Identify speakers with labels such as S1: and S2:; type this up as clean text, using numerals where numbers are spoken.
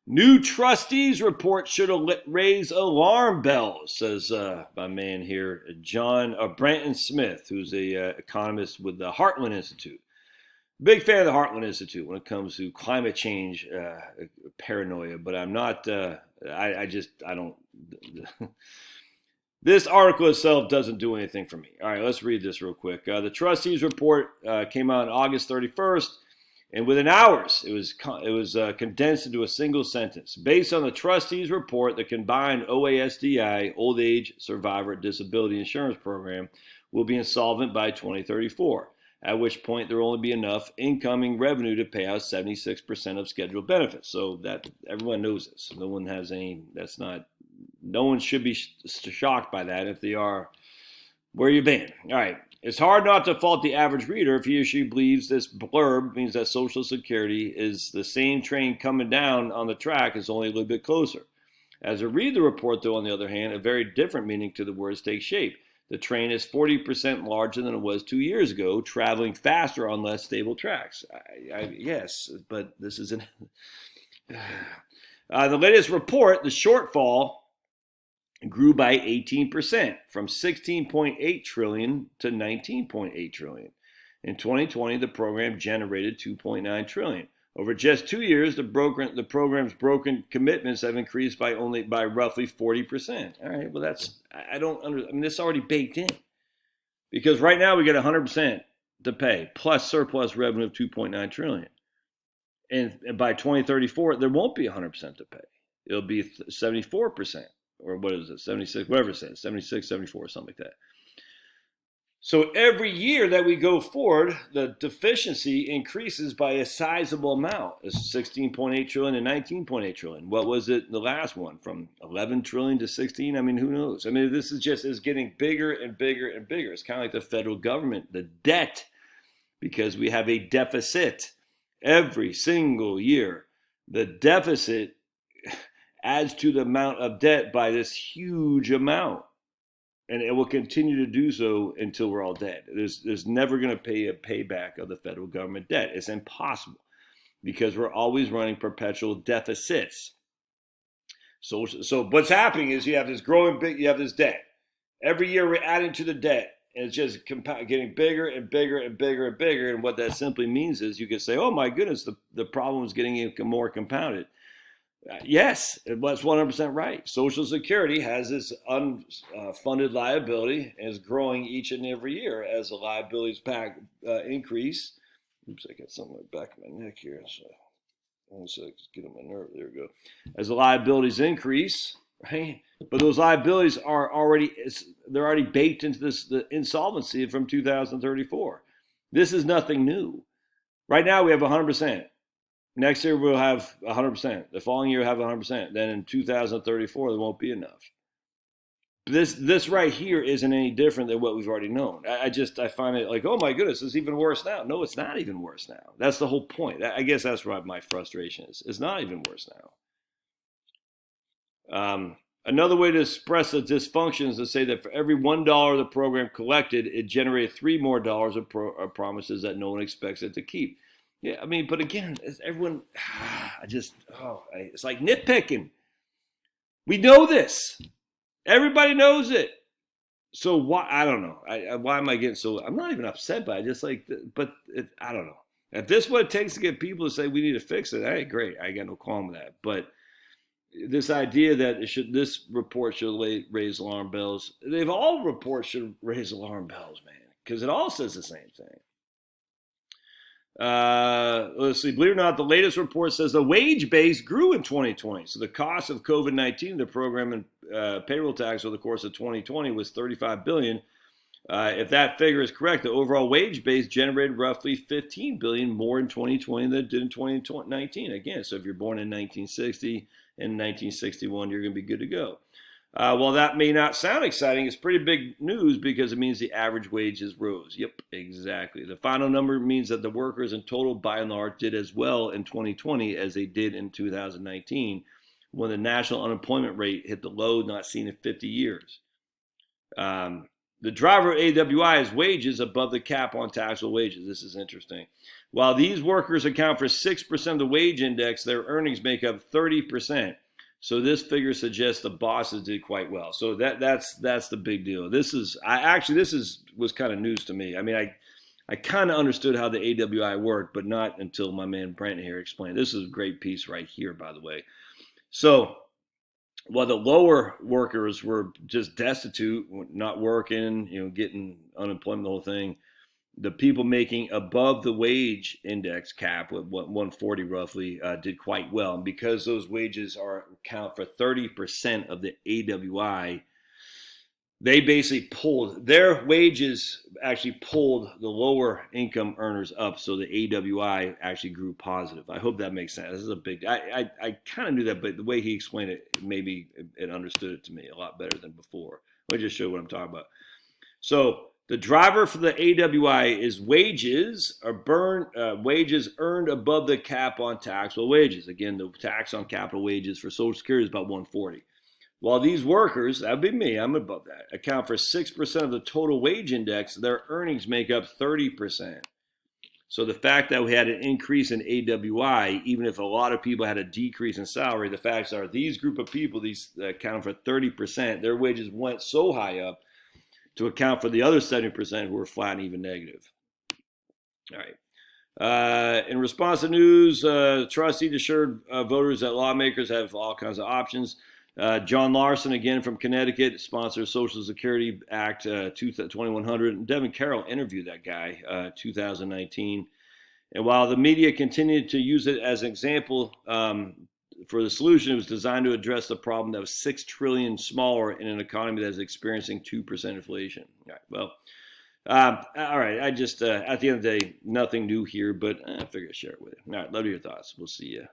S1: New trustees report should raise alarm bells, says my man here, John Branton Smith, who's a economist with the Heartland Institute. Big fan of the Heartland Institute when it comes to climate change paranoia, but I'm not. I don't. This article itself doesn't do anything for me. All right, let's read this real quick. The trustees report came out on August 31st. And within hours, it was condensed into a single sentence. Based on the trustees' report, the combined OASDI, Old Age Survivor Disability Insurance Program, will be insolvent by 2034, at which point there will only be enough incoming revenue to pay out 76% of scheduled benefits. So that everyone knows this. No one has any. That's not. No one should be shocked by that. If they are, where you been? All right. It's hard not to fault the average reader if he or she believes this blurb means that Social Security is the same train coming down on the track, is only a little bit closer. As I read the report, though, on the other hand, a very different meaning to the words take shape. The train is 40% larger than it was 2 years ago, traveling faster on less stable tracks. Yes, but this isn't. The latest report, the shortfall grew by 18%, from 16.8 trillion to 19.8 trillion. In 2020, the program generated 2.9 trillion. Over just 2 years, the program's broken commitments have increased by roughly 40%. All right, well this is already baked in, because right now we get 100% to pay plus surplus revenue of 2.9 trillion, and by 2034 there won't be 100% to pay. It'll be 74%. Or what is it, 76, whatever it says, 76, 74, something like that. So every year that we go forward, the deficiency increases by a sizable amount. It's 16.8 trillion and 19.8 trillion. What was it, the last one, from 11 trillion to 16? I mean, who knows? I mean, this is getting bigger and bigger and bigger. It's kind of like the federal government, the debt, because we have a deficit every single year. The deficit adds to the amount of debt by this huge amount. And it will continue to do so until we're all dead. There's never going to be a payback of the federal government debt. It's impossible, because we're always running perpetual deficits. So what's happening is you have this debt. Every year we're adding to the debt, and it's just getting bigger and bigger and bigger and bigger. And what that simply means is you could say, oh my goodness, the problem is getting even more compounded. Yes, that's 100% right. Social Security has this unfunded liability and is growing each and every year as the liabilities increase. Oops, I got something in the back of my neck here. So one second, just get on my nerve. There we go. As the liabilities increase, right? But those liabilities are already baked into the insolvency from 2034. This is nothing new. Right now we have 100%. Next year we'll have 100%. The following year we'll have 100%. Then in 2034 there won't be enough. This right here isn't any different than what we've already known. I find it like, oh my goodness, it's even worse now. No, it's not even worse now. That's the whole point. I guess that's what my frustration is. It's not even worse now. Another way to express the dysfunction is to say that for every $1 the program collected, it generated $3 more of promises that no one expects it to keep. Yeah, I mean, but again, everyone, it's like nitpicking. We know this. Everybody knows it. So why? I don't know. Why am I getting so? I'm not even upset by it. I don't know. If this is what it takes to get people to say we need to fix it, hey, great. I got no qualm with that. But this idea that this report should raise alarm bells. All reports should raise alarm bells, man, because it all says the same thing. Let's see. Believe it or not, the latest report says the wage base grew in 2020. So the cost of COVID-19, the program and payroll tax over the course of 2020 was $35 billion. If that figure is correct, the overall wage base generated roughly $15 billion more in 2020 than it did in 2019. Again, so if you're born in 1960 and 1961, you're going to be good to go. While that may not sound exciting, it's pretty big news because it means the average wages rose. Yep, exactly. The final number means that the workers in total, by and large, did as well in 2020 as they did in 2019, when the national unemployment rate hit the low not seen in 50 years. The driver of AWI is wages above the cap on taxable wages. This is interesting. While these workers account for 6% of the wage index, their earnings make up 30%. So this figure suggests the bosses did quite well. So that's the big deal. This was kind of news to me. I mean, I kind of understood how the AWI worked, but not until my man Brent here explained. This is a great piece right here, by the way. So while the lower workers were just destitute, not working, getting unemployment, the whole thing, the people making above the wage index cap, what 140 roughly, did quite well. And because those wages account for 30% of the AWI, they basically their wages actually pulled the lower income earners up, so the AWI actually grew positive. I hope that makes sense. This is a big. I kind of knew that, but the way he explained it, maybe it understood it to me a lot better than before. Let me just show you what I'm talking about. So the driver for the AWI is wages earned above the cap on taxable wages. Again, the tax on capital wages for Social Security is about 140. While these workers, that would be me, I'm above that, account for 6% of the total wage index, their earnings make up 30%. So the fact that we had an increase in AWI, even if a lot of people had a decrease in salary, the facts are these group of people, these account for 30%, their wages went so high up to account for the other 70% who were flat and even negative. All right. In response to news, trustees assured voters that lawmakers have all kinds of options. John Larson, again from Connecticut, sponsors Social Security Act 2100. Devin Carroll interviewed that guy 2019. And while the media continued to use it as an example for the solution, it was designed to address the problem that was $6 trillion smaller in an economy that is experiencing 2% inflation. All right, well, all right. I just, at the end of the day, nothing new here, but I figured I'd share it with you. All right, love your thoughts. We'll see you.